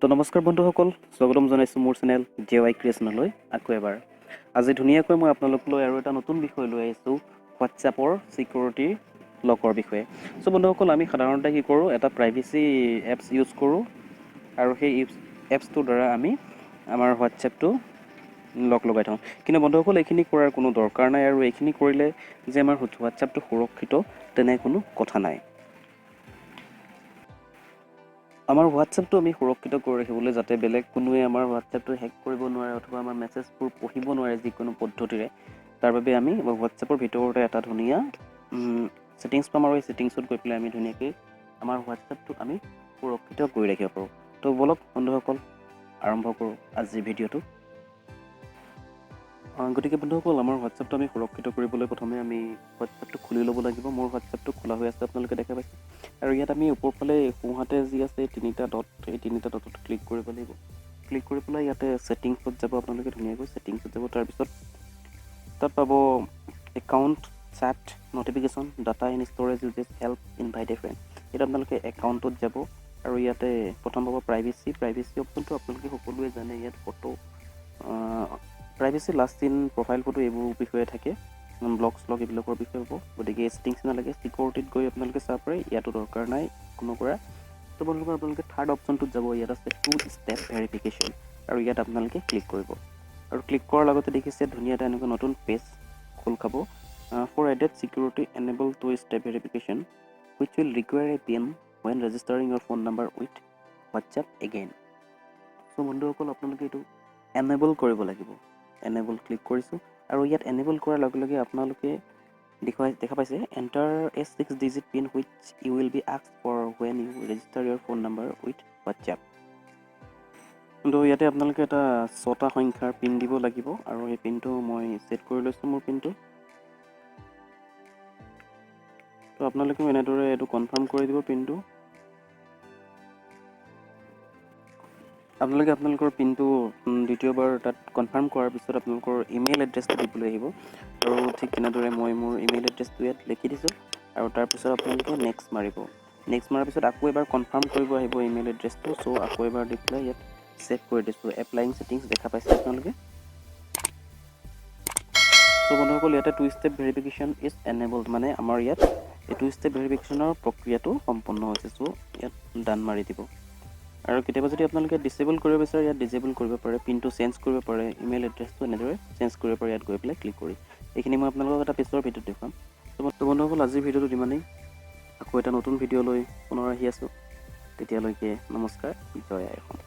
তো নমস্কাৰ বন্ধুসকল, স্বাগতম জনাইছোঁ মোৰ চেনেল jycreationsলৈ আকৌ এবাৰ। আজি ধুনীয়াকৈ মই আপোনালোকলৈ আৰু এটা নতুন বিষয় লৈ আহিছোঁ, হোৱাটছএপৰ সিকিউৰিটি লকৰ বিষয়ে। সো বন্ধুসকল, আমি সাধাৰণতে কি কৰোঁ, এটা প্ৰাইভেচি এপছ ইউজ কৰোঁ আৰু সেই এপছটোৰ দ্বাৰা আমি আমাৰ হোৱাটছএপটো লক লগাই থওঁ। কিন্তু বন্ধুসকল, এইখিনি কৰাৰ কোনো দৰকাৰ নাই, আৰু এইখিনি কৰিলে যে আমাৰ হোৱাটছএপটো সুৰক্ষিত তেনে কোনো কথা নাই। আমাৰ হোৱাটছএপটো আমি সুৰক্ষিত কৰি ৰাখিবলৈ যাতে বেলেগ কোনোৱে আমাৰ হোৱাটছএপটো হেক কৰিব নোৱাৰে অথবা আমাৰ মেছেজবোৰ পঢ়িব নোৱাৰে যিকোনো পদ্ধতিৰে, তাৰ বাবে আমি হোৱাটছএপৰ ভিতৰতে এটা ধুনীয়া ছেটিংছ পাম, আৰু এই ছেটিংছত গৈ পেলাই আমি ধুনীয়াকৈ আমাৰ হোৱাটছএপটোক আমি সুৰক্ষিত কৰি ৰাখিব পাৰোঁ। তো বলক বন্ধুসকল, আৰম্ভ কৰোঁ আজিৰ ভিডিঅ'টো। গতিকে বন্ধুসকল, আমাৰ হোৱাটছএপটো আমি সুৰক্ষিত কৰিবলৈ প্ৰথমে আমি হোৱাটছএপটো খুলি ল'ব লাগিব। মোৰ হোৱাটছএপটো খোলা হৈ আছে, আপোনালোকে দেখা পাইছে। আৰু ইয়াত আমি ওপৰফালে সোঁহাতে যি আছে তিনিটা ডট, এই তিনিটা ডটত ক্লিক কৰিব লাগিব। ক্লিক কৰি পেলাই ইয়াতে ছেটিংছত যাব, আপোনালোকে ধুনীয়াকৈ ছেটিংছত যাব। তাৰপিছত তাত পাব account, chat, notification, data in storage, usages, help, invite a friend. ইয়াত আপোনালোকে একাউণ্টত যাব আৰু ইয়াতে প্ৰথম পাব প্ৰাইভেচি অপশ্যনটো আপোনালোকে সকলোৱে জানে। ইয়াত photo, privacy, last in profile photo এইবোৰ বিষয়ে থাকে, ব্লগ এইবিলাকৰ বিষয়ে হ'ব। গতিকে ছেটিংছ নালাগে, ছিকিউৰিটিত গৈ আপোনালোকে চাব পাৰে, ইয়াতো দৰকাৰ নাই কোনো কৰা। তো বন্ধুসকল, আপোনালোকে থাৰ্ড অপশ্যনটোত যাব, ইয়াত আছে 2 ষ্টেপ ভেৰিফিকেশ্যন, আৰু ইয়াত আপোনালোকে ক্লিক কৰিব। আৰু ক্লিক কৰাৰ লগতে দেখিছে ধুনীয়া এটা এনেকুৱা নতুন পেজ খোল খাব। For added security enable 2 step verification which will require a pin when registering your phone number with WhatsApp again. চ' বন্ধুসকল, আপোনালোকে এইটো এনেবল কৰিব লাগিব। এনেবল ক্লিক কৰিছোঁ, আৰু ইয়াত এনেবল কৰাৰ লগে লগে আপোনালোকে দেখা পাইছে enter a 6 digit PIN which you will be asked for when you register your phone number with WhatsApp. কিন্তু ইয়াতে আপোনালোকে এটা 6টা সংখ্যাৰ পিন দিব লাগিব, আৰু এই পিনটো মই ছেট কৰি লৈছোঁ, মোৰ পিনটো। তো আপোনালোকেও এনেদৰে এইটো কনফাৰ্ম কৰি দিব পিনটো। আপোনালোকে আপোনালোকৰ পিনটো দ্বিতীয়বাৰ তাত কনফাৰ্ম কৰাৰ পিছত আপোনালোকৰ ইমেইল এড্ৰেছটো দিবলৈ আহিব, আৰু ঠিক তেনেদৰে মই মোৰ ইমেইল এড্ৰেছটো ইয়াত লিখি দিছোঁ। আৰু তাৰপিছত আপোনালোকে নেক্সট মাৰিব। নেক্সট মৰাৰ পিছত আকৌ এবাৰ কনফাৰ্ম কৰিব আহিব ইমেইল এড্ৰেছটো। চ' আকৌ এবাৰ দি পেলাই ইয়াত ছেভ কৰি দিছোঁ। এপ্লাইং ছেটিংছ দেখা পাইছে আপোনালোকে। চ' বন্ধুসকল, ইয়াতে 2 ষ্টেপ ভেৰিফিকেশ্যন ইজ এনেবলড, মানে আমাৰ ইয়াত এই 2 ষ্টেপ ভেৰিফিকেশ্যনৰ প্ৰক্ৰিয়াটো সম্পন্ন হৈছে। চ' ইয়াত ডান মাৰি দিব। আৰু কেতিয়াবা যদি আপোনালোকে ডিচেবল কৰিব বিচাৰে, ইয়াত ডিচেবল কৰিব পাৰে, পিনটো চেঞ্জ কৰিব পাৰে, ইমেইল এড্ৰেছটো এনেদৰে চেঞ্জ কৰিব পাৰে ইয়াত গৈ পেলাই ক্লিক কৰি। এইখিনি মই আপোনালোকক এটা পিছৰ ভিডিঅ'ত দেখুৱাম। তো বন্ধুসকল, আজিৰ ভিডিঅ'টোত ইমানেই। আকৌ এটা নতুন ভিডিঅ' লৈ পুনৰ আহি আছোঁ। তেতিয়ালৈকে নমস্কাৰ, জয় আই অসম।